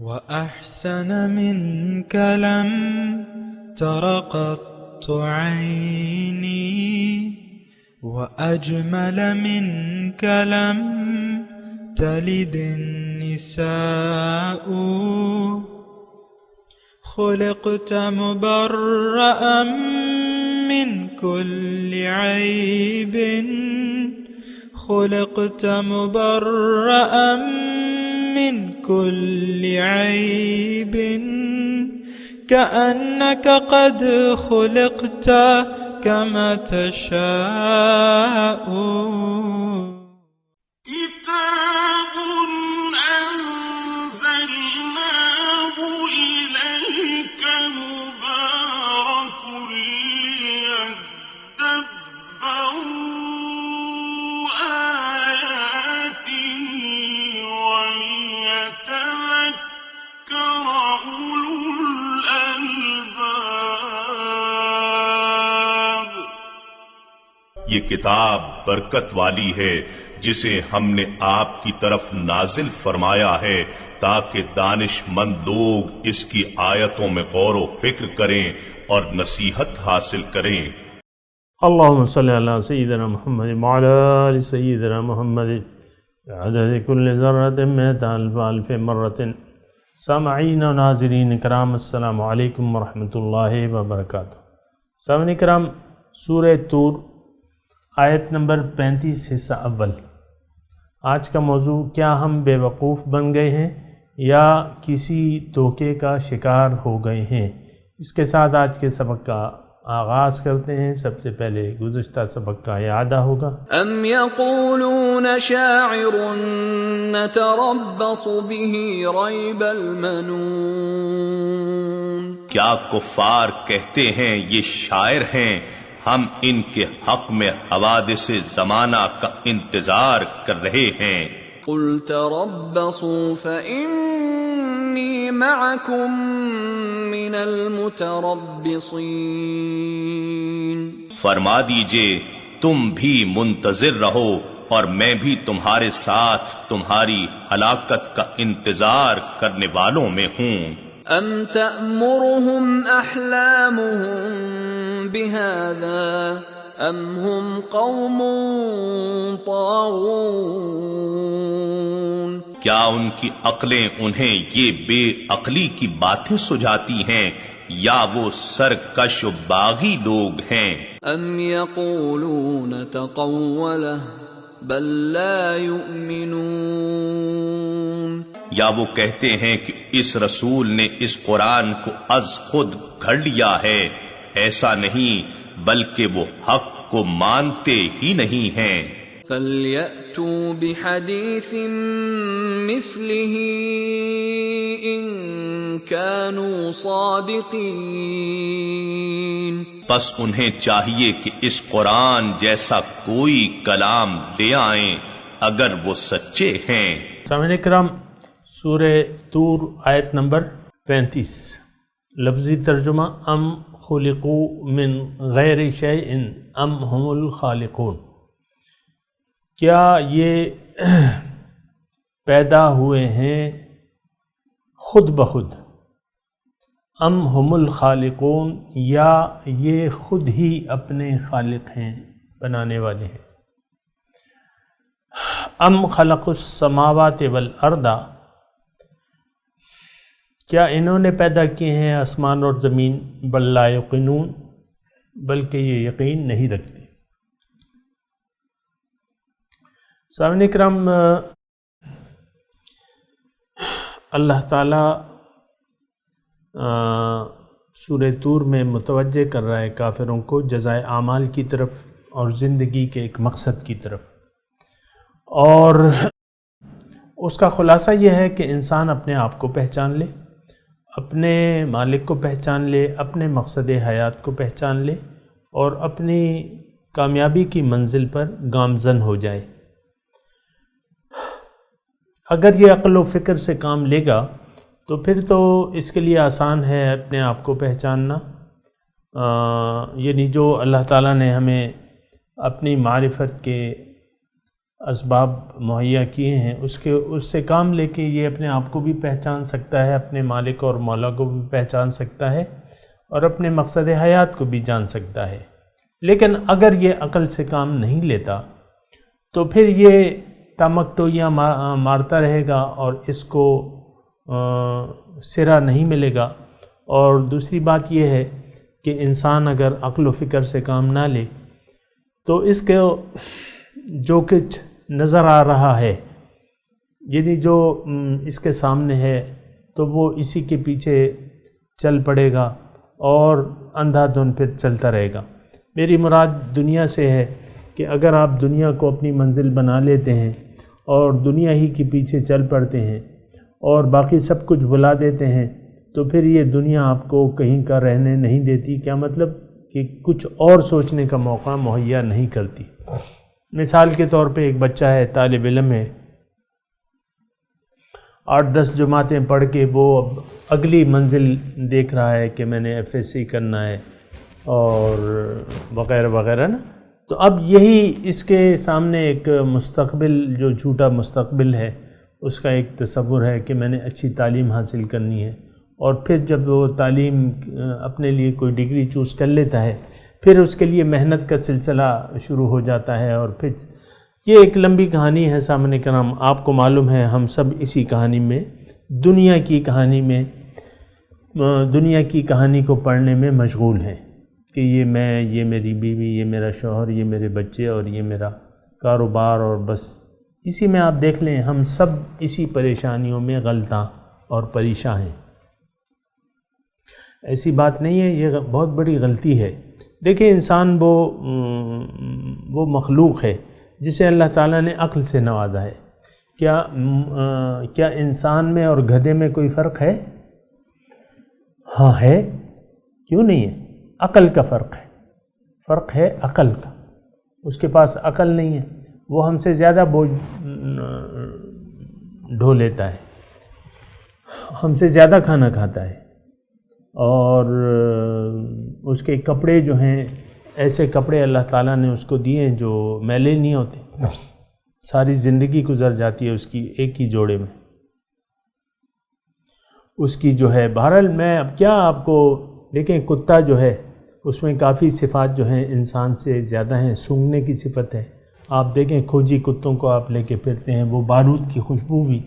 وأحسن منك لم تر قط عيني وأجمل منك لم تلد النساء خلقت مبرأ من كل عيب خلقت مبرأ من كل عيب كأنك قد خلقت كما تشاء كتاب أنزلناه إليك مبارك ليدبروا آياته وليتذكر أولو الألباب. یہ کتاب برکت والی ہے جسے ہم نے آپ کی طرف نازل فرمایا ہے تاکہ دانش مند لوگ اس کی آیتوں میں غور و فکر کریں اور نصیحت حاصل کریں. اللهم صل على سيدنا محمد وعلى آل سيدنا محمد عدد كل ذرة مئة ألف مرة. سامعین و ناظرین کرام، السلام علیکم ورحمۃ اللہ وبرکاتہ. سامعین کرام، سورہ طور آیت نمبر 35 حصہ اول. آج کا موضوع: کیا ہم بے وقوف بن گئے ہیں یا کسی دھوکے کا شکار ہو گئے ہیں؟ اس کے ساتھ آج کے سبق کا آغاز کرتے ہیں. سب سے پہلے گزشتہ سبق کا اعادہ ہوگا. ام یقولون شاعر نتربص به ریب المنون. کیا کفار کہتے ہیں یہ شاعر ہیں، ہم ان کے حق میں حوادث زمانہ کا انتظار کر رہے ہیں. قل تربصوا فإنی معکم من المتربصین. فرما دیجئے تم بھی منتظر رہو اور میں بھی تمہارے ساتھ تمہاری ہلاکت کا انتظار کرنے والوں میں ہوں. ام تأمرهم احلامهم بهذا ام هم قوم طاغون. کیا ان کی عقلیں انہیں یہ بے عقلی کی باتیں سجاتی ہیں یا وہ سرکش و باغی لوگ ہیں؟ ام یقولون تقولہ بل لا یؤمنون. یا وہ کہتے ہیں کہ اس رسول نے اس قرآن کو از خود گھڑ لیا ہے، ایسا نہیں بلکہ وہ حق کو مانتے ہی نہیں ہیں. فَلْيَأْتُوا بِحَدِيثٍ مِثْلِهِ إِن كَانُوا صَادِقِينَ. پس انہیں چاہیے کہ اس قرآن جیسا کوئی کلام لے آئیں اگر وہ سچے ہیں. سامعین کرام، سورہ طور آیت نمبر 35. لفظی ترجمہ: ام خلقوا من غیر شیء ام هم الخالقون. کیا یہ پیدا ہوئے ہیں خود بخود، ام هم الخالقون، یا یہ خود ہی اپنے خالق ہیں، بنانے والے ہیں. ام خلق السماوات والارض، کیا انہوں نے پیدا کیے ہیں آسمان اور زمین؟ بل لا یقینون، بلکہ یہ یقین نہیں رکھتے. سامعین کرام، اللہ تعالیٰ سورہ طور میں متوجہ کر رہا ہے کافروں کو جزائے اعمال کی طرف اور زندگی کے ایک مقصد کی طرف، اور اس کا خلاصہ یہ ہے کہ انسان اپنے آپ کو پہچان لے، اپنے مالک کو پہچان لے، اپنے مقصد حیات کو پہچان لے اور اپنی کامیابی کی منزل پر گامزن ہو جائے. اگر یہ عقل و فکر سے کام لے گا تو پھر تو اس کے لیے آسان ہے اپنے آپ کو پہچاننا. یعنی جو اللہ تعالیٰ نے ہمیں اپنی معرفت کے اسباب مہیا کیے ہیں اس سے کام لے کے یہ اپنے آپ کو بھی پہچان سکتا ہے، اپنے مالک اور مولا کو بھی پہچان سکتا ہے، اور اپنے مقصد حیات کو بھی جان سکتا ہے۔ لیکن اگر یہ عقل سے کام نہیں لیتا تو پھر یہ تامکٹویاں مارتا رہے گا اور اس کو سرا نہیں ملے گا۔ اور دوسری بات یہ ہے کہ انسان اگر عقل و فکر سے کام نہ لے تو اس کے جو کچھ نظر آ رہا ہے، یعنی جو اس کے سامنے ہے، تو وہ اسی کے پیچھے چل پڑے گا اور اندھا دھند پھر چلتا رہے گا۔ میری مراد دنیا سے ہے کہ اگر آپ دنیا کو اپنی منزل بنا لیتے ہیں اور دنیا ہی کے پیچھے چل پڑتے ہیں اور باقی سب کچھ بھلا دیتے ہیں، تو پھر یہ دنیا آپ کو کہیں کا رہنے نہیں دیتی۔ کیا مطلب؟ کہ کچھ اور سوچنے کا موقع مہیا نہیں کرتی۔ مثال کے طور پہ ایک بچہ ہے، طالب علم ہے، 8-10 جماعتیں پڑھ کے وہ اگلی منزل دیکھ رہا ہے کہ میں نے FSC کرنا ہے اور وغیرہ وغیرہ نا۔ تو اب یہی اس کے سامنے ایک مستقبل، جو جھوٹا مستقبل ہے، اس کا ایک تصور ہے کہ میں نے اچھی تعلیم حاصل کرنی ہے، اور پھر جب وہ تعلیم اپنے لیے کوئی ڈگری چوز کر لیتا ہے، پھر اس کے لیے محنت کا سلسلہ شروع ہو جاتا ہے، اور پھر یہ ایک لمبی کہانی ہے سامنے کرام۔ آپ کو معلوم ہے ہم سب اسی کہانی میں، دنیا کی کہانی کو پڑھنے میں مشغول ہیں کہ یہ میں، یہ میری بیوی، یہ میرا شوہر، یہ میرے بچے، اور یہ میرا کاروبار، اور بس اسی میں آپ دیکھ لیں ہم سب اسی پریشانیوں میں غلطاں اور پریشان ہیں۔ ایسی بات نہیں ہے، یہ بہت بڑی غلطی ہے۔ دیکھیں انسان وہ مخلوق ہے جسے اللہ تعالیٰ نے عقل سے نوازا ہے۔ کیا انسان میں اور گدھے میں کوئی فرق ہے؟ ہاں ہے، کیوں نہیں ہے؟ عقل کا فرق ہے عقل کا۔ اس کے پاس عقل نہیں ہے، وہ ہم سے زیادہ بوجھ ڈھو لیتا ہے، ہم سے زیادہ کھانا کھاتا ہے، اور اس کے کپڑے جو ہیں، ایسے کپڑے اللہ تعالیٰ نے اس کو دیے ہیں جو میلے نہیں ہوتے، ساری زندگی گزر جاتی ہے اس کی ایک ہی جوڑے میں، اس کی جو ہے۔ بہرحال میں اب کیا آپ کو دیکھیں، کتا جو ہے اس میں کافی صفات جو ہیں انسان سے زیادہ ہیں۔ سونگھنے کی صفت ہے، آپ دیکھیں کھوجی کتوں کو آپ لے کے پھرتے ہیں، وہ بارود کی خوشبو بھی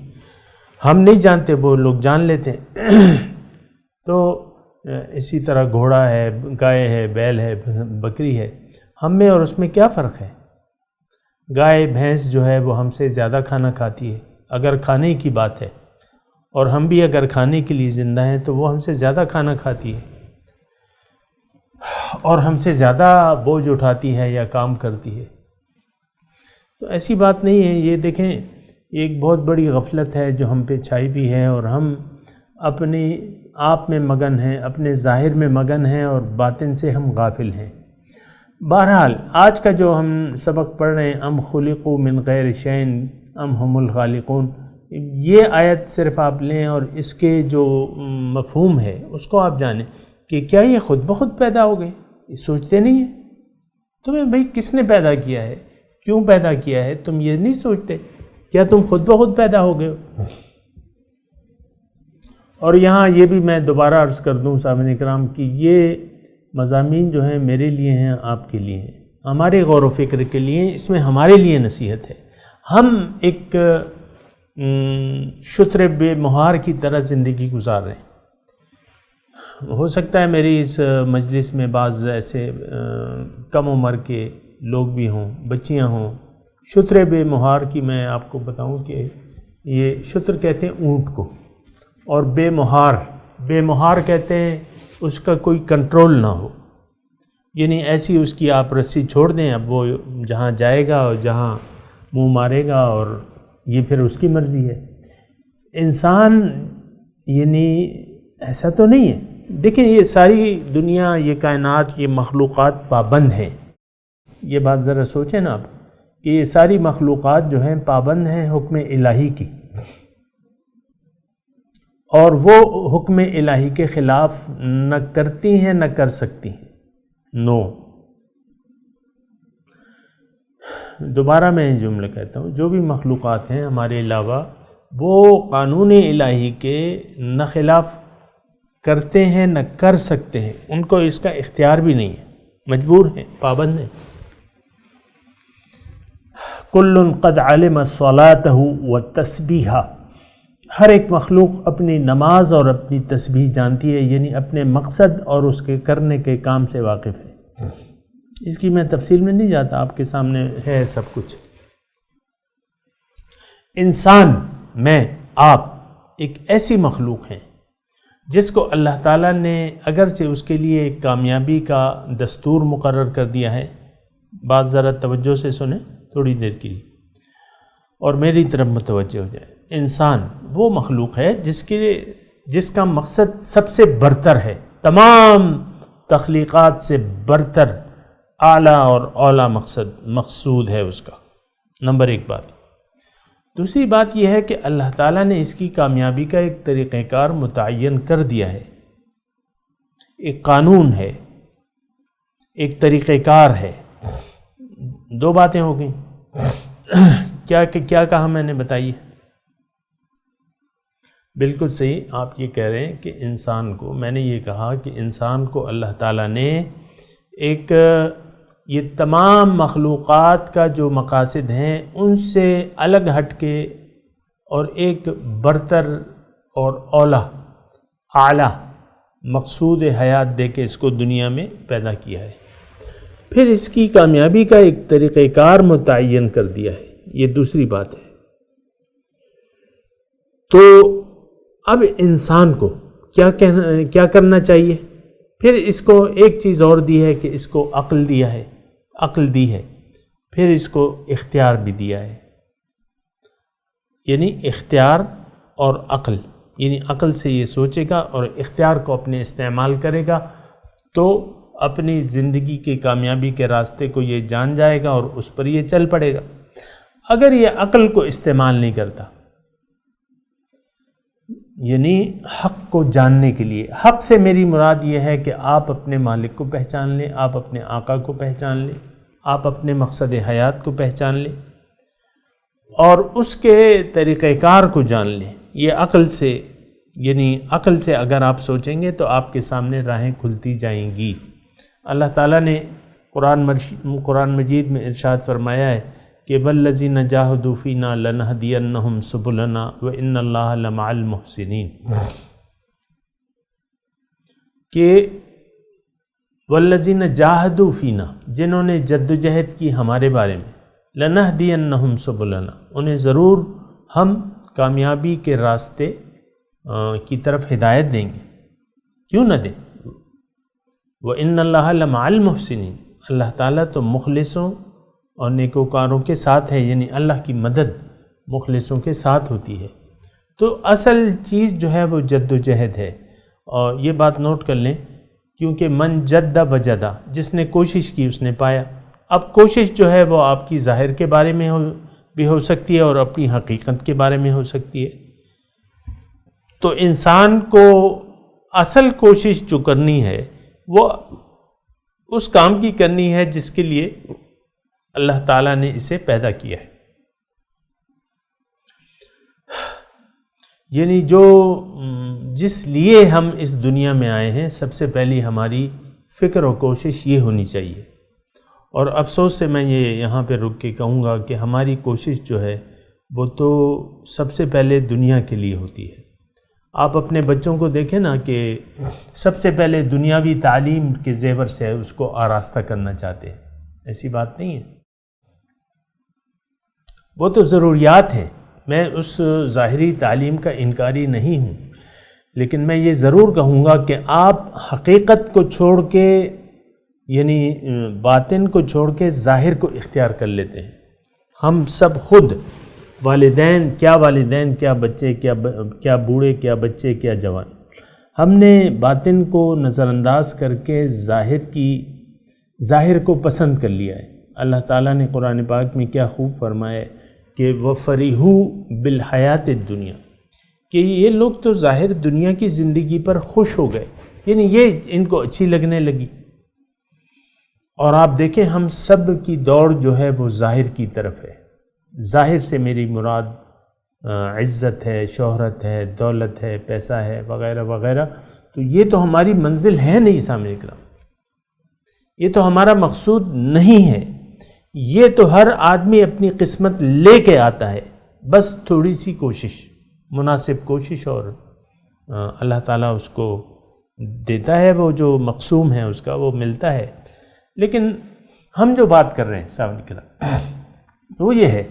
ہم نہیں جانتے، وہ لوگ جان لیتے ہیں۔ تو اسی طرح گھوڑا ہے، گائے ہے، بیل ہے، بکری ہے، ہم میں اور اس میں کیا فرق ہے؟ گائے بھینس جو ہے وہ ہم سے زیادہ کھانا کھاتی ہے اگر کھانے کی بات ہے، اور ہم بھی اگر کھانے کے لیے زندہ ہیں تو وہ ہم سے زیادہ کھانا کھاتی ہے اور ہم سے زیادہ بوجھ اٹھاتی ہے یا کام کرتی ہے۔ تو ایسی بات نہیں ہے۔ یہ دیکھیں، یہ ایک بہت بڑی غفلت ہے جو ہم پہ چھائی بھی ہے، اور ہم اپنی آپ میں مگن ہیں، اپنے ظاہر میں مگن ہیں، اور باطن سے ہم غافل ہیں۔ بہرحال آج کا جو ہم سبق پڑھ رہے ہیں، ام خلقوا من غیر شیء ام ہم الخالقون، یہ آیت صرف آپ لیں اور اس کے جو مفہوم ہے اس کو آپ جانیں کہ کیا یہ خود بخود پیدا ہو گئے؟ یہ سوچتے نہیں ہیں تمہیں بھئی کس نے پیدا کیا ہے، کیوں پیدا کیا ہے، تم یہ نہیں سوچتے؟ کیا تم خود بخود پیدا ہو گئے ہو؟ اور یہاں یہ بھی میں دوبارہ عرض کر دوں سامعین کرام کہ یہ مضامین جو ہیں میرے لیے ہیں، آپ کے لیے ہیں، ہمارے غور و فکر کے لیے، اس میں ہمارے لیے نصیحت ہے۔ ہم ایک شتر بے مہار کی طرح زندگی گزار رہے ہیں۔ ہو سکتا ہے میری اس مجلس میں بعض ایسے کم عمر کے لوگ بھی ہوں، بچیاں ہوں۔ شتر بے مہار کی میں آپ کو بتاؤں کہ یہ شتر کہتے ہیں اونٹ کو، اور بے مہار کہتے ہیں اس کا کوئی کنٹرول نہ ہو، یعنی ایسی اس کی آپ رسی چھوڑ دیں، اب وہ جہاں جائے گا اور جہاں منہ مارے گا، اور یہ پھر اس کی مرضی ہے۔ انسان یعنی ایسا تو نہیں ہے۔ دیکھیں یہ ساری دنیا، یہ کائنات، یہ مخلوقات پابند ہیں۔ یہ بات ذرا سوچیں نا آپ کہ یہ ساری مخلوقات جو ہیں پابند ہیں حکم الہی کی، اور وہ حکم الہی کے خلاف نہ کرتی ہیں نہ کر سکتی ہیں۔ دوبارہ میں جملہ کہتا ہوں، جو بھی مخلوقات ہیں ہمارے علاوہ وہ قانون الہی کے نہ خلاف کرتے ہیں نہ کر سکتے ہیں، ان کو اس کا اختیار بھی نہیں ہے، مجبور ہیں، پابند ہیں۔ کل قد علم صلاتہ وتسبیحہ، ہر ایک مخلوق اپنی نماز اور اپنی تسبیح جانتی ہے، یعنی اپنے مقصد اور اس کے کرنے کے کام سے واقف ہے۔ اس کی میں تفصیل میں نہیں جاتا، آپ کے سامنے ہے سب کچھ۔ انسان، میں، آپ ایک ایسی مخلوق ہیں جس کو اللہ تعالیٰ نے اگرچہ اس کے لیے ایک کامیابی کا دستور مقرر کر دیا ہے، بات ذرا توجہ سے سنیں تھوڑی دیر کے لیے اور میری طرف متوجہ ہو جائے۔ انسان وہ مخلوق ہے جس کا مقصد سب سے برتر ہے، تمام تخلیقات سے برتر، اعلیٰ اور اولا مقصود ہے اس کا، نمبر ایک بات۔ دوسری بات یہ ہے کہ اللہ تعالیٰ نے اس کی کامیابی کا ایک طریقہ کار متعین کر دیا ہے، ایک قانون ہے، ایک طریقہ کار ہے۔ دو باتیں ہو گئیں، کیا کہا میں نے، بتائیے؟ بالکل صحیح، آپ یہ کہہ رہے ہیں کہ انسان کو، میں نے یہ کہا کہ انسان کو اللہ تعالیٰ نے ایک، یہ تمام مخلوقات کا جو مقاصد ہیں ان سے الگ ہٹ کے اور ایک برتر اور اولا، اعلیٰ مقصود حیات دے کے اس کو دنیا میں پیدا کیا ہے، پھر اس کی کامیابی کا ایک طریقہ کار متعین کر دیا ہے۔ یہ دوسری بات ہے۔ تو اب انسان کو کیا کرنا چاہیے؟ پھر اس کو ایک چیز اور دی ہے کہ اس کو عقل دی ہے، پھر اس کو اختیار بھی دیا ہے، یعنی اختیار اور عقل، یعنی عقل سے یہ سوچے گا اور اختیار کو اپنے استعمال کرے گا تو اپنی زندگی کی کامیابی کے راستے کو یہ جان جائے گا اور اس پر یہ چل پڑے گا۔ اگر یہ عقل کو استعمال نہیں کرتا، یعنی حق کو جاننے کے لیے، حق سے میری مراد یہ ہے کہ آپ اپنے مالک کو پہچان لیں، آپ اپنے آقا کو پہچان لیں، آپ اپنے مقصد حیات کو پہچان لیں اور اس کے طریقہ کار کو جان لیں۔ یہ عقل سے، یعنی عقل سے اگر آپ سوچیں گے تو آپ کے سامنے راہیں کھلتی جائیں گی۔ اللہ تعالیٰ نے قرآن مجید میں ارشاد فرمایا ہے کہ وَالَّذِينَ جَاهَدُوا فِينَا لَنَهْدِيَنَّهُمْ سُبُلَنَا وَإِنَّ اللَّهَ لَمَعَ الْمُحْسِنِينَ، کہ وَالَّذِينَ جَاهَدُوا فِينَا، جنہوں نے جد و جہد کی ہمارے بارے میں، لَنَهْدِيَنَّهُمْ سُبُلَنَا، انہیں ضرور ہم کامیابی کے راستے کی طرف ہدایت دیں گے، کیوں نہ دیں۔ وَإِنَّ اللَّهَ لَمَعَ الْمُحْسِنِينَ، اللہ تعالیٰ تو مخلصوں اور نیکوکاروں کے ساتھ ہے، یعنی اللہ کی مدد مخلصوں کے ساتھ ہوتی ہے۔ تو اصل چیز جو ہے وہ جد و جہد ہے، اور یہ بات نوٹ کر لیں، کیونکہ من جد وجدہ، جس نے کوشش کی اس نے پایا۔ اب کوشش جو ہے وہ آپ کی ظاہر کے بارے میں بھی ہو سکتی ہے اور اپنی حقیقت کے بارے میں ہو سکتی ہے۔ تو انسان کو اصل کوشش جو کرنی ہے وہ اس کام کی کرنی ہے جس کے لیے اللہ تعالیٰ نے اسے پیدا کیا ہے، یعنی جس لیے ہم اس دنیا میں آئے ہیں، سب سے پہلی ہماری فکر و کوشش یہ ہونی چاہیے۔ اور افسوس سے میں یہ یہاں پہ رک کے کہوں گا کہ ہماری کوشش جو ہے وہ تو سب سے پہلے دنیا کے لیے ہوتی ہے۔ آپ اپنے بچوں کو دیکھیں نا کہ سب سے پہلے دنیاوی تعلیم کے زیور سے اس کو آراستہ کرنا چاہتے ہیں، ایسی بات نہیں ہے، وہ تو ضروریات ہیں۔ میں اس ظاہری تعلیم کا انکاری نہیں ہوں، لیکن میں یہ ضرور کہوں گا کہ آپ حقیقت کو چھوڑ کے، یعنی باطن کو چھوڑ کے ظاہر کو اختیار کر لیتے ہیں۔ ہم سب خود والدین کیا بچے، کیا بوڑھے، کیا بچے، کیا جوان، ہم نے باطن کو نظر انداز کر کے ظاہر کو پسند کر لیا ہے۔ اللہ تعالیٰ نے قرآن پاک میں کیا خوب فرمایا ہے کہ وَفَرِحُوا بِالْحَيَاةِ الدُّنْيَا، کہ یہ لوگ تو ظاہر دنیا کی زندگی پر خوش ہو گئے، یعنی یہ ان کو اچھی لگنے لگی۔ اور آپ دیکھیں ہم سب کی دوڑ جو ہے وہ ظاہر کی طرف ہے. ظاہر سے میری مراد عزت ہے، شہرت ہے، دولت ہے، پیسہ ہے، وغیرہ وغیرہ. تو یہ تو ہماری منزل ہے نہیں سامنے کرام، یہ تو ہمارا مقصود نہیں ہے. یہ تو ہر آدمی اپنی قسمت لے کے آتا ہے، بس تھوڑی سی کوشش، مناسب کوشش، اور اللہ تعالیٰ اس کو دیتا ہے، وہ جو مقسوم ہے اس کا وہ ملتا ہے. لیکن ہم جو بات کر رہے ہیں سامنے کرام وہ یہ ہے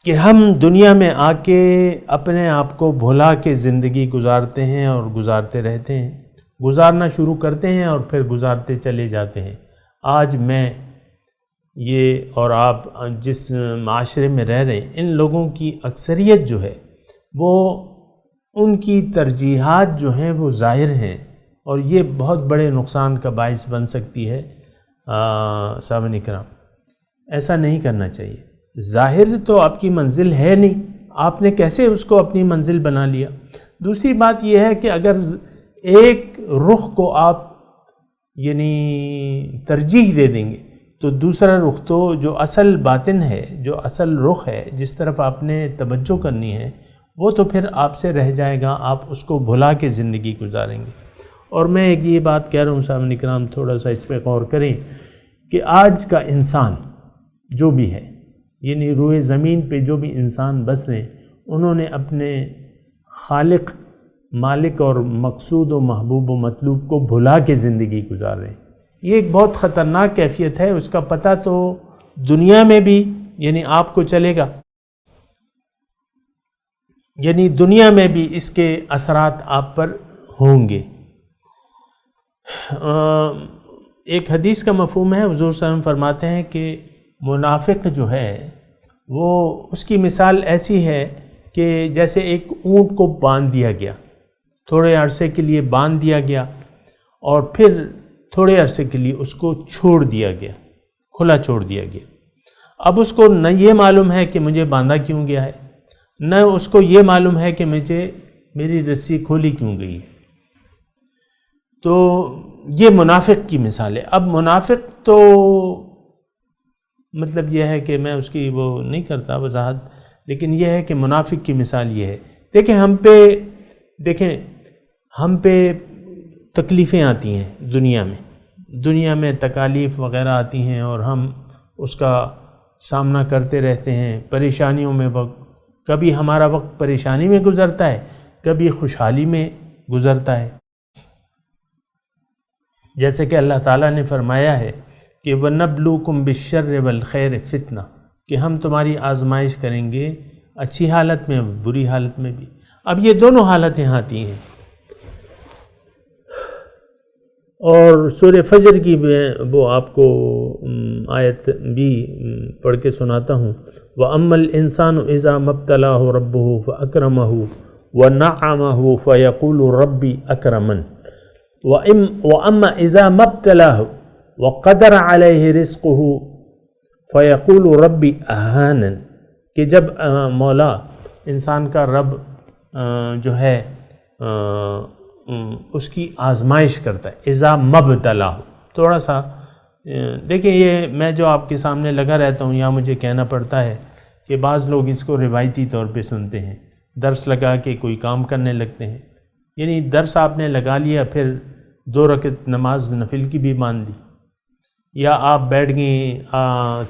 کہ ہم دنیا میں آ کے اپنے آپ کو بھلا کے زندگی گزارتے ہیں اور گزارتے رہتے ہیں، گزارنا شروع کرتے ہیں اور پھر گزارتے چلے جاتے ہیں. آج میں یہ اور آپ جس معاشرے میں رہ رہے ہیں، ان لوگوں کی اکثریت جو ہے وہ ان کی ترجیحات جو ہیں وہ ظاہر ہیں، اور یہ بہت بڑے نقصان کا باعث بن سکتی ہے. سامعین کرام، ایسا نہیں کرنا چاہیے. ظاہر تو آپ کی منزل ہے نہیں، آپ نے کیسے اس کو اپنی منزل بنا لیا. دوسری بات یہ ہے کہ اگر ایک رخ کو آپ یعنی ترجیح دے دیں گے تو دوسرا رخ تو جو اصل باطن ہے، جو اصل رخ ہے، جس طرف آپ نے توجہ کرنی ہے، وہ تو پھر آپ سے رہ جائے گا، آپ اس کو بھلا کے زندگی گزاریں گے. اور میں ایک یہ بات کہہ رہا ہوں سامعین کرام، تھوڑا سا اس پہ غور کریں کہ آج کا انسان جو بھی ہے، یعنی روئے زمین پہ جو بھی انسان بس رہے ہیں، انہوں نے اپنے خالق، مالک اور مقصود و محبوب و مطلوب کو بھلا کے زندگی گزار رہے ہیں. یہ ایک بہت خطرناک کیفیت ہے. اس کا پتہ تو دنیا میں بھی یعنی آپ کو چلے گا، یعنی دنیا میں بھی اس کے اثرات آپ پر ہوں گے. ایک حدیث کا مفہوم ہے، حضور صلی اللہ علیہ وسلم فرماتے ہیں کہ منافق جو ہے وہ اس کی مثال ایسی ہے کہ جیسے ایک اونٹ کو باندھ دیا گیا، تھوڑے عرصے کے لیے باندھ دیا گیا اور پھر تھوڑے عرصے کے لیے اس کو چھوڑ دیا گیا، کھلا چھوڑ دیا گیا. اب اس کو نہ یہ معلوم ہے کہ مجھے باندھا کیوں گیا ہے، نہ اس کو یہ معلوم ہے کہ میری رسی کھولی کیوں گئی ہے. تو یہ منافق کی مثال ہے. اب منافق تو مطلب یہ ہے کہ میں اس کی وہ نہیں کرتا وضاحت، لیکن یہ ہے کہ منافق کی مثال یہ ہے. دیکھیں ہم پہ تکلیفیں آتی ہیں دنیا میں تکالیف وغیرہ آتی ہیں اور ہم اس کا سامنا کرتے رہتے ہیں. پریشانیوں میں کبھی ہمارا وقت پریشانی میں گزرتا ہے، کبھی خوشحالی میں گزرتا ہے. جیسے کہ اللہ تعالیٰ نے فرمایا ہے کہ وَنَبْلُوكُمْ بِالشَّرِّ وَالْخَيْرِ فِتْنَةً، کہ ہم تمہاری آزمائش کریں گے اچھی حالت میں بری حالت میں بھی. اب یہ دونوں حالتیں آتی ہیں. اور سورہ فجر کی میں وہ آپ کو آیت بھی پڑھ کے سناتا ہوں. وَأَمَّا الْإِنسَانُ إِذَا مَا ابْتَلَاهُ رَبُّهُ فَأَكْرَمَهُ وَنَعَّمَهُ فَيَقُولُ رَبِّي أَكْرَمَنِ وَأَمَّا إِذَا مَا ابْتَلَاهُ وَقَدَرَ عَلَيْهِ رِزْقُهُ فَيَقُولُ رَبِّي أَهَانَنِ، کہ جب مولا انسان کا رب جو ہے اس کی آزمائش کرتا ہے. اذا مبتلا، تھوڑا سا دیکھیں یہ میں جو آپ کے سامنے لگا رہتا ہوں یہاں مجھے کہنا پڑتا ہے کہ بعض لوگ اس کو روایتی طور پہ سنتے ہیں، درس لگا کے کوئی کام کرنے لگتے ہیں. یعنی درس آپ نے لگا لیا، پھر 2 رکعت نماز نفل کی بھی مان لی، یا آپ بیٹھ گئے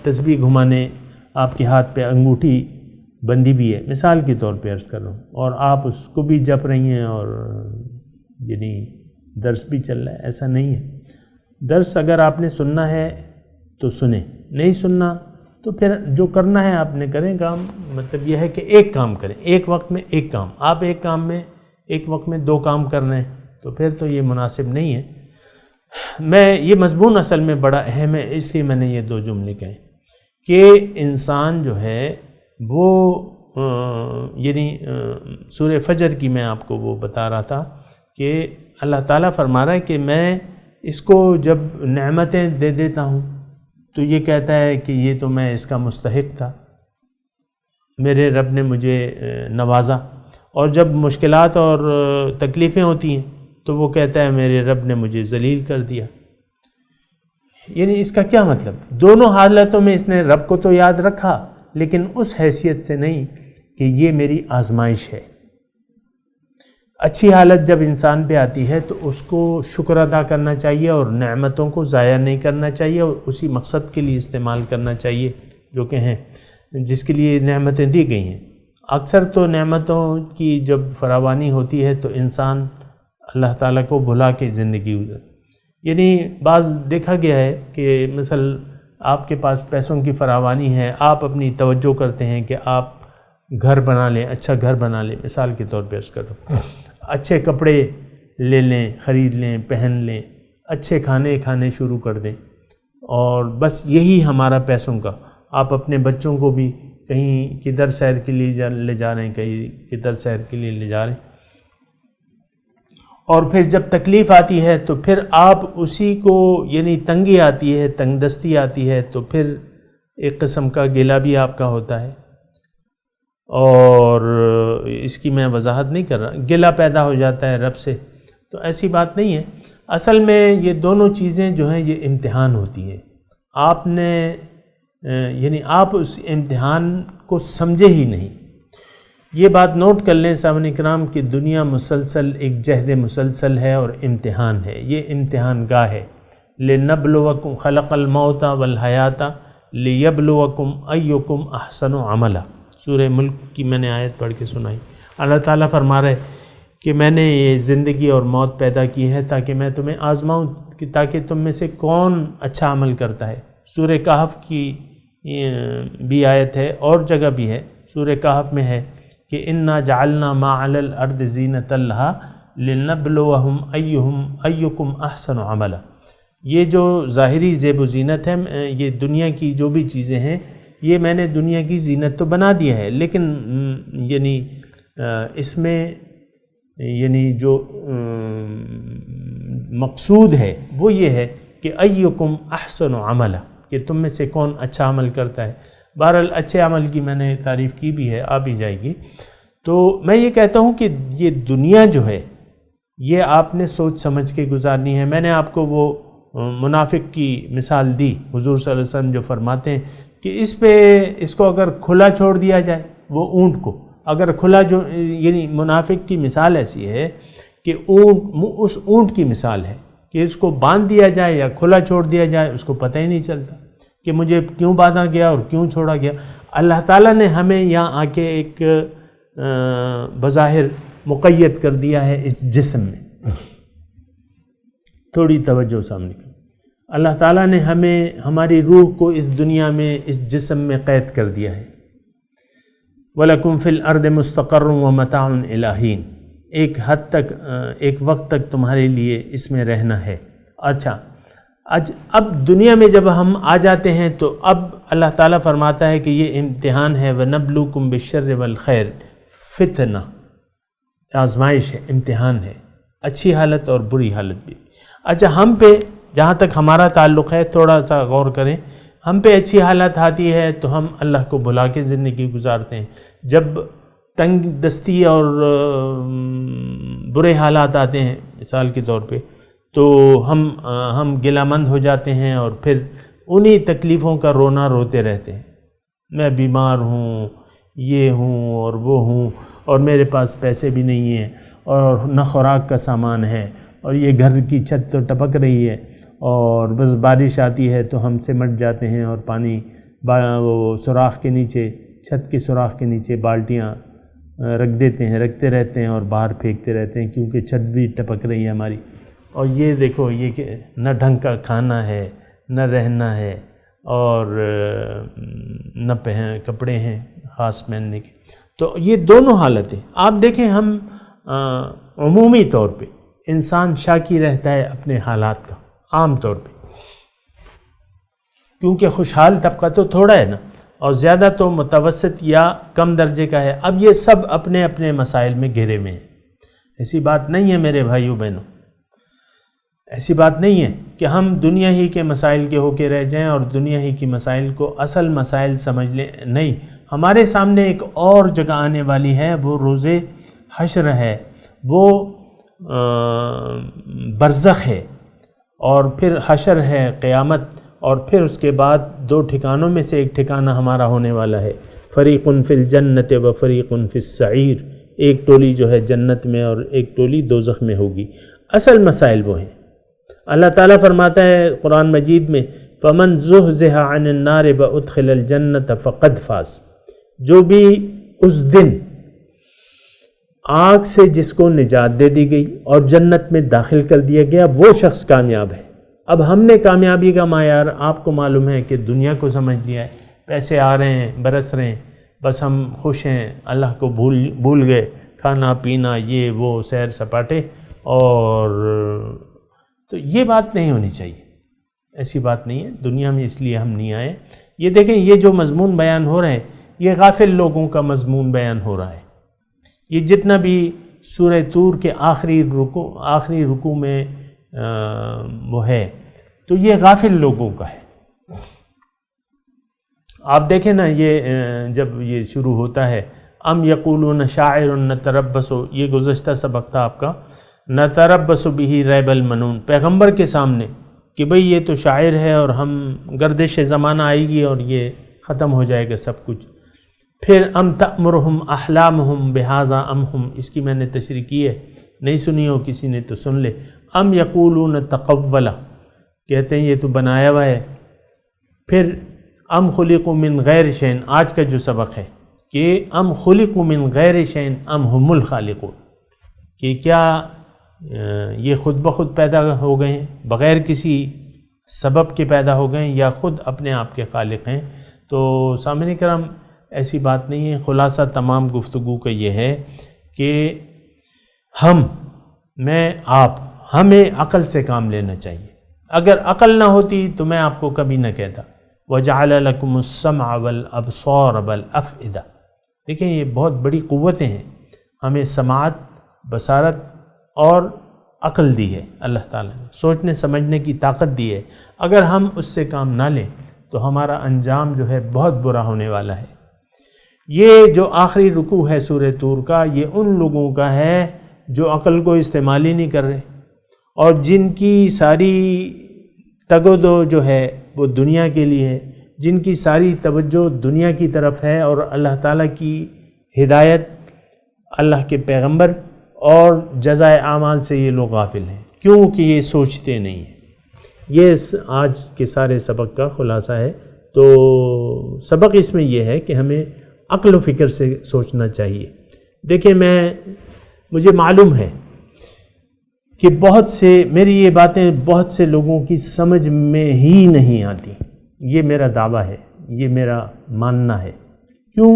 تسبیح گھمانے، آپ کے ہاتھ پہ انگوٹھی بندی بھی ہے، مثال کے طور پہ عرض کر رہا ہوں، اور آپ اس کو بھی جپ رہی ہیں اور یعنی درس بھی چل رہا ہے. ایسا نہیں ہے. درس اگر آپ نے سننا ہے تو سنیں، نہیں سننا تو پھر جو کرنا ہے آپ نے کریں کام. مطلب یہ ہے کہ ایک کام کریں، ایک وقت میں ایک کام. آپ ایک وقت میں 2 کام کر رہے ہیں تو پھر تو یہ مناسب نہیں ہے. یہ مضمون اصل میں بڑا اہم ہے، اس لیے میں نے یہ 2 جملے کہے کہ انسان جو ہے وہ یعنی سورہ فجر کی میں آپ کو وہ بتا رہا تھا کہ اللہ تعالیٰ فرما رہا ہے کہ میں اس کو جب نعمتیں دے دیتا ہوں تو یہ کہتا ہے کہ یہ تو میں اس کا مستحق تھا، میرے رب نے مجھے نوازا. اور جب مشکلات اور تکلیفیں ہوتی ہیں تو وہ کہتا ہے میرے رب نے مجھے ذلیل کر دیا. یعنی اس کا کیا مطلب؟ دونوں حالتوں میں اس نے رب کو تو یاد رکھا، لیکن اس حیثیت سے نہیں کہ یہ میری آزمائش ہے۔ اچھی حالت جب انسان پہ آتی ہے تو اس کو شکر ادا کرنا چاہیے اور نعمتوں کو ضائع نہیں کرنا چاہیے اور اسی مقصد کے لیے استعمال کرنا چاہیے جو کہ ہیں جس کے لیے نعمتیں دی گئی ہیں۔ اکثر تو نعمتوں کی جب فراوانی ہوتی ہے تو انسان اللہ تعالیٰ کو بھلا کے زندگی یعنی بعض دیکھا گیا ہے کہ مثلا آپ کے پاس پیسوں کی فراوانی ہے، آپ اپنی توجہ کرتے ہیں کہ آپ گھر بنا لیں، اچھا گھر بنا لیں، مثال کے طور پہ عرض کرو، اچھے کپڑے لے لیں، خرید لیں، پہن لیں، اچھے کھانے کھانے شروع کر دیں، اور بس یہی ہمارا پیسوں کا۔ آپ اپنے بچوں کو بھی کہیں کدھر سیر کے لیے لے جا رہے ہیں، کہیں کدھر سیر کے لیے لے جا رہے ہیں، اور پھر جب تکلیف آتی ہے تو پھر آپ اسی کو یعنی تنگی آتی ہے، تنگ دستی آتی ہے تو پھر ایک قسم کا گلہ بھی آپ کا ہوتا ہے، اور اس کی میں وضاحت نہیں کر رہا، گلہ پیدا ہو جاتا ہے رب سے، تو ایسی بات نہیں ہے۔ اصل میں یہ دونوں چیزیں جو ہیں یہ امتحان ہوتی ہے، آپ نے یعنی آپ اس امتحان کو سمجھے ہی نہیں۔ یہ بات نوٹ کر لیں سامعین اکرام کہ دنیا مسلسل ایک جہد مسلسل ہے اور امتحان ہے، یہ امتحان گاہ ہے۔ لِنَبْلُوَكُمْ خَلَقَ الْمَوْتَ وَالْحَيَاةَ لِيَبْلُوَكُمْ أَيُّكُمْ أَحْسَنُ عَمَلًا۔ سورہ ملک کی میں نے آیت پڑھ کے سنائی۔ اللہ تعالیٰ فرما رہے کہ میں نے یہ زندگی اور موت پیدا کی ہے تاکہ میں تمہیں آزماؤں، کہ تاکہ تم میں سے کون اچھا عمل کرتا ہے۔ سورہ کہف کی بھی آیت ہے اور جگہ بھی ہے، سورہ کہف میں ہے کہ اِنَّا جَعَلْنَا مَا عَلَى الْأَرْضِ زِينَةً لَهَا لِنَبْلُوَهُمْ أَيُّكُمْ أَحْسَنُ عَمَلًا۔ یہ جو ظاہری زیب و زینت ہے، یہ دنیا کی جو بھی چیزیں ہیں، یہ میں نے دنیا کی زینت تو بنا دیا ہے، لیکن یعنی اس میں یعنی جو مقصود ہے وہ یہ ہے کہ ایکم احسن عملا، کہ تم میں سے کون اچھا عمل کرتا ہے۔ بہرحال اچھے عمل کی میں نے تعریف کی بھی ہے، آ بھی جائے گی۔ تو میں یہ کہتا ہوں کہ یہ دنیا جو ہے یہ آپ نے سوچ سمجھ کے گزارنی ہے۔ میں نے آپ کو وہ منافق کی مثال دی، حضور صلی اللہ علیہ وسلم جو فرماتے ہیں کہ اس کو اگر کھلا چھوڑ دیا جائے، وہ اونٹ کو اگر کھلا، جو یعنی منافق کی مثال ایسی ہے کہ اس اونٹ کی مثال ہے کہ اس کو باندھ دیا جائے یا کھلا چھوڑ دیا جائے، اس کو پتہ ہی نہیں چلتا کہ مجھے کیوں باندھا گیا اور کیوں چھوڑا گیا۔ اللہ تعالیٰ نے ہمیں یہاں آ کے ایک بظاہر مقید کر دیا ہے اس جسم میں۔ تھوڑی توجہ سامنے کریں، اللہ تعالیٰ نے ہمیں ہماری روح کو اس دنیا میں اس جسم میں قید کر دیا ہے۔ وَلَكُمْ فِي الْأَرْضِ مُسْتَقَرٌّ وَمَتَاعٌ إِلَىٰ حِينٍ، ایک حد تک، ایک وقت تک تمہارے لیے اس میں رہنا ہے۔ اچھا، اب دنیا میں جب ہم آ جاتے ہیں تو اب اللہ تعالیٰ فرماتا ہے کہ یہ امتحان ہے، وَنَبْلُوكُمْ بِالشَّرِّ وَالْخَيْرِ، فتنہ، آزمائش ہے، امتحان ہے، اچھی حالت اور بری حالت بھی۔ اچھا، ہم پہ جہاں تک ہمارا تعلق ہے تھوڑا سا غور کریں، ہم پہ اچھی حالت آتی ہے تو ہم اللہ کو بھلا کے زندگی گزارتے ہیں، جب تنگ دستی اور برے حالات آتے ہیں مثال کے طور پہ تو ہم گلہ مند ہو جاتے ہیں اور پھر انہی تکلیفوں کا رونا روتے رہتے ہیں، میں بیمار ہوں، یہ ہوں اور وہ ہوں، اور میرے پاس پیسے بھی نہیں ہیں، اور نہ خوراک کا سامان ہے، اور یہ گھر کی چھت تو ٹپک رہی ہے، اور بس بارش آتی ہے تو ہم سمٹ جاتے ہیں اور پانی وہ سوراخ کے نیچے، چھت کے سوراخ کے نیچے بالٹیاں رکھ دیتے ہیں، رکھتے رہتے ہیں اور باہر پھینکتے رہتے ہیں کیونکہ چھت بھی ٹپک رہی ہے ہماری۔ اور یہ دیکھو، یہ کہ نہ ڈھنگ کا کھانا ہے، نہ رہنا ہے، اور نہ کپڑے ہیں خاص پہننے کے۔ تو یہ دونوں حالتیں آپ دیکھیں، ہم عمومی طور پہ انسان شاکی رہتا ہے اپنے حالات کا، عام طور پہ، کیونکہ خوشحال طبقہ تو تھوڑا ہے نا، اور زیادہ تو متوسط یا کم درجے کا ہے۔ اب یہ سب اپنے اپنے مسائل میں گھرے میں ہیں، ایسی بات نہیں ہے میرے بھائیوں بہنوں، ایسی بات نہیں ہے کہ ہم دنیا ہی کے مسائل کے ہو کے رہ جائیں اور دنیا ہی کی مسائل کو اصل مسائل سمجھ لیں، نہیں، ہمارے سامنے ایک اور جگہ آنے والی ہے، وہ روز حشر ہے، وہ برزخ ہے، اور پھر حشر ہے، قیامت، اور پھر اس کے بعد 2 ٹھکانوں میں سے ایک ٹھکانہ ہمارا ہونے والا ہے، فریق فی الجنت و فریق فی السعیر، ایک ٹولی جو ہے جنت میں اور ایک ٹولی دوزخ میں ہوگی۔ اصل مسائل وہ ہیں۔ اللہ تعالیٰ فرماتا ہے قرآن مجید میں فَمَنْ زُحْزِحَ عَنِ النَّارِ وَأُدْخِلَ الْجَنَّةَ فَقَدْ فَازَ، جو بھی اس دن آگ سے جس کو نجات دے دی گئی اور جنت میں داخل کر دیا گیا وہ شخص کامیاب ہے۔ اب ہم نے کامیابی کا معیار آپ کو معلوم ہے کہ دنیا کو سمجھ لیا ہے، پیسے آ رہے ہیں، برس رہے ہیں، بس ہم خوش ہیں، اللہ کو بھول گئے، کھانا پینا یہ وہ سیر سپاٹے، اور تو یہ بات نہیں ہونی چاہیے، ایسی بات نہیں ہے۔ دنیا میں اس لیے ہم نہیں آئے۔ یہ دیکھیں، یہ جو مضمون بیان ہو رہا ہے یہ غافل لوگوں کا مضمون بیان ہو رہا ہے۔ یہ جتنا بھی سورہ طور کے آخری رکوع میں وہ ہے تو یہ غافل لوگوں کا ہے۔ آپ دیکھیں نا، یہ جب یہ شروع ہوتا ہے ام یقولون شاعر نتربص، یہ گزشتہ سبق تھا آپ کا، نتربص بہ ریب المنون، پیغمبر کے سامنے کہ بھئی یہ تو شاعر ہے اور ہم گردش زمانہ آئے گی اور یہ ختم ہو جائے گا سب کچھ۔ پھر ام تأمرہم احلامہم بہذا ام ہم، اس کی میں نے تشریح کی ہے، نہیں سنی ہو کسی نے تو سن لے۔ ام یقولون تقولہ، کہتے ہیں یہ تو بنایا ہوا ہے۔ پھر ام خلقوا من غیر شیء، آج کا جو سبق ہے کہ ام خلقوا من غیر شیء ام هم الخالقون، کہ کیا یہ خود بخود پیدا ہو گئے ہیں، بغیر کسی سبب کے پیدا ہو گئے ہیں، یا خود اپنے آپ کے خالق ہیں؟ تو سامعین کرام ایسی بات نہیں ہے۔ خلاصہ تمام گفتگو کا یہ ہے کہ ہمیں عقل سے کام لینا چاہیے۔ اگر عقل نہ ہوتی تو میں آپ کو کبھی نہ کہتا وَجَعَلَ لَكُمُ السَّمْعَ وَالْأَبْصَارَ وَالْأَفْئِدَةَ۔ دیکھیں یہ بہت بڑی قوتیں ہیں، ہمیں سماعت، بصارت اور عقل دی ہے اللہ تعالیٰ نے، سوچنے سمجھنے کی طاقت دی ہے۔ اگر ہم اس سے کام نہ لیں تو ہمارا انجام جو ہے بہت برا ہونے والا ہے۔ یہ جو آخری رکوع ہے سورہ طور کا، یہ ان لوگوں کا ہے جو عقل کو استعمال ہی نہیں کر رہے، اور جن کی ساری تگ و دو جو ہے وہ دنیا کے لیے ہے، جن کی ساری توجہ دنیا کی طرف ہے، اور اللہ تعالیٰ کی ہدایت، اللہ کے پیغمبر اور جزائے اعمال سے یہ لوگ غافل ہیں، کیونکہ یہ سوچتے نہیں ہیں۔ یہ آج کے سارے سبق کا خلاصہ ہے۔ تو سبق اس میں یہ ہے کہ ہمیں عقل و فکر سے سوچنا چاہیے۔ دیکھیں مجھے معلوم ہے کہ میری یہ باتیں بہت سے لوگوں کی سمجھ میں ہی نہیں آتی، یہ میرا دعویٰ ہے، یہ میرا ماننا ہے۔ کیوں؟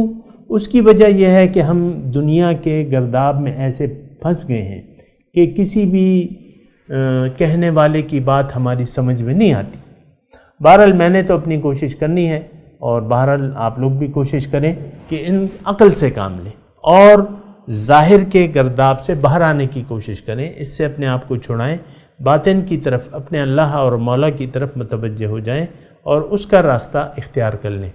اس کی وجہ یہ ہے کہ ہم دنیا کے گرداب میں ایسے پھنس گئے ہیں کہ کسی بھی کہنے والے کی بات ہماری سمجھ میں نہیں آتی۔ بہرحال میں نے تو اپنی کوشش کرنی ہے، اور بہرحال آپ لوگ بھی کوشش کریں کہ ان عقل سے کام لیں اور ظاہر کے گرداب سے باہر آنے کی کوشش کریں، اس سے اپنے آپ کو چھڑائیں، باطن کی طرف اپنے اللہ اور مولا کی طرف متوجہ ہو جائیں اور اس کا راستہ اختیار کر لیں۔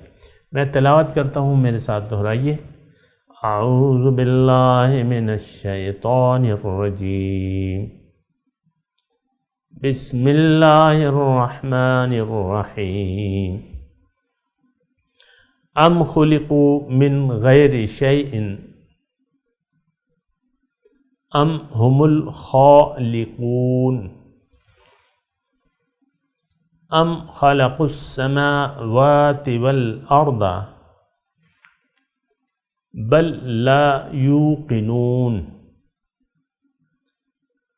میں تلاوت کرتا ہوں، میرے ساتھ دہرائیے۔ اعوذ باللہ من الشیطان الرجیم، بسم اللہ الرحمن الرحیم۔ ام خلقوا من غیر شیء ام هم الخالقون ام خلقوا السماوات والارض بل لا یوقنون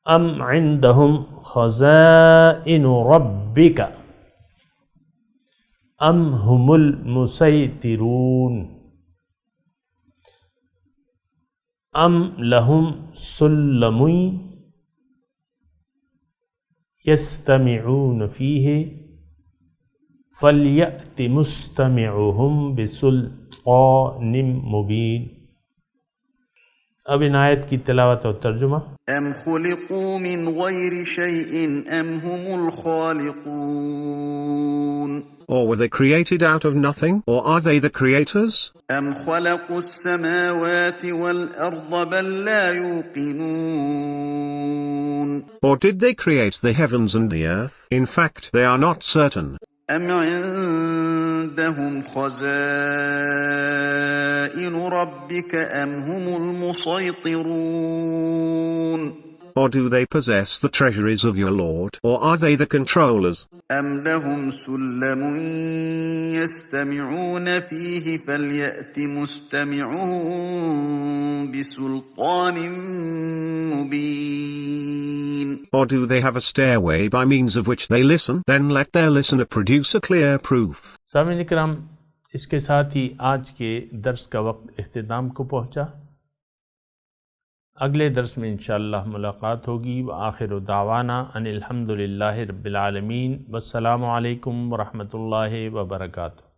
ام عندهم خزائن ربک ام هم المسیطرون ام لهم سلم یستمعون فیہ فلیأت مستمعهم بسلطان مبین۔ اب ان آیت کی تلاوت اور ترجمہ۔ ام خلقوا من غیر شیء ام هم الخالقون، Or were they created out of nothing, or are they the creators? ام خلقوا السماوات والارض بل لا يوقنون، Or did they create the heavens and the earth? In fact, they are not certain. أم عندهم خزائن ربك أم هم المسيطرون Or do they possess the treasuries of your Lord? Or are they the controllers? أم لهم سلم يستمعون فيه فليأت مستمعون بسلطان مبين Or do they have a stairway by means of which they listen? Then let their listener produce a clear proof. سامعین اکرام، اس کے ساتھ ہی آج کے درس کا وقت اختتام کو پہنچا۔ اگلے درس میں انشاءاللہ ملاقات ہوگی۔ وآخر دعوانا ان الحمدللہ رب العالمین، والسلام علیکم ورحمۃ اللہ وبرکاتہ۔